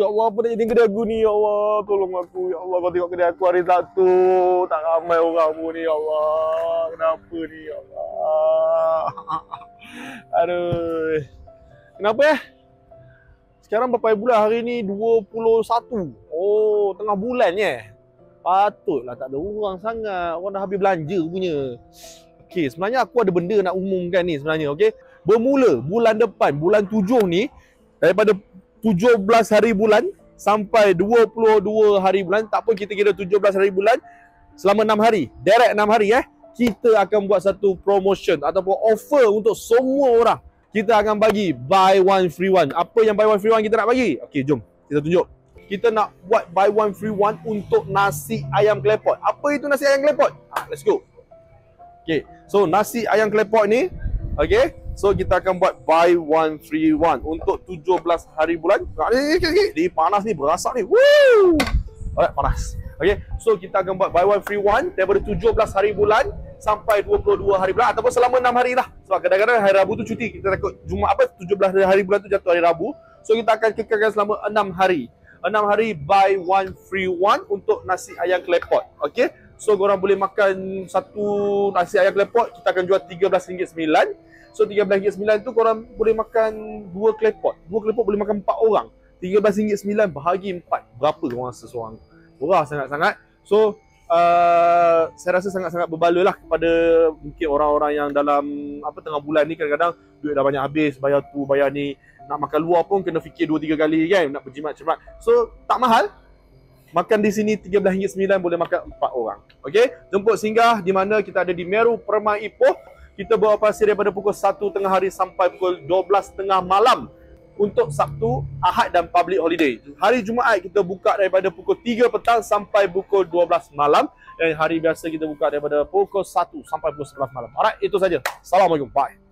Allah, apa dah jadi kedai aku ni? Ya Allah, tolong aku. Ya Allah, kau tengok kedai aku hari Sabtu. Tak ramai orang pun ni, ya Allah. Kenapa ni, ya Allah? Aduh. Kenapa ya? Sekarang berapa bulan hari ni? 21. Oh, tengah bulan ya? Patutlah tak ada orang sangat. Orang dah habis belanja punya. Okey, sebenarnya aku ada benda nak umumkan ni sebenarnya, okey. Bermula bulan depan, bulan 7 ni, daripada 17 hari bulan sampai 22 hari bulan, tak apa kita kira 17 hari bulan, selama 6 hari, direct 6 hari kita akan buat satu promotion ataupun offer untuk semua orang. Kita akan bagi buy one free one. Apa yang buy one free one kita nak bagi? Okey, jom kita tunjuk. Kita nak buat buy one free one untuk nasi ayam klepot. Apa itu nasi ayam klepot? Let's go. Okay, so nasi ayam klepot ni, okay, so kita akan buat buy one free one untuk 17 hari bulan. Ni panas ni, berasak ni. Woo! Alright, panas. Okay, so kita akan buat buy one free one daripada 17 hari bulan sampai 22 hari bulan ataupun selama 6 hari lah. Sebab kadang-kadang hari Rabu tu cuti. Kita takut Jumaat 17 hari bulan tu jatuh hari Rabu. So kita akan kekalkan selama 6 hari. 6 hari buy one free one untuk nasi ayam klepot. Okay, so korang boleh makan satu nasi ayam klepot, kita akan jual RM13.9. So RM13.9 tu korang boleh makan 2 klepot. 2 klepot boleh makan 4 orang. RM13.9 bahagi 4. Berapa korang rasa seorang? Murah sangat-sangat. So saya rasa sangat-sangat berbaloi lah kepada mungkin orang-orang yang dalam tengah bulan ni kadang-kadang duit dah banyak habis, bayar tu, bayar ni. Nak makan luar pun kena fikir 2-3 kali kan, nak berjimat-jimat. So tak mahal. Makan di sini RM13.9 boleh makan 4 orang. Okey, jemput singgah di mana kita ada di Meru Permai Ipoh. Kita beroperasi daripada pukul 1 tengah hari sampai pukul 12 tengah malam untuk Sabtu, Ahad dan public holiday. Hari Jumaat kita buka daripada pukul 3 petang sampai pukul 12 malam dan hari biasa kita buka daripada pukul 1 sampai pukul 11 malam. Alright, itu saja. Assalamualaikum. Bye.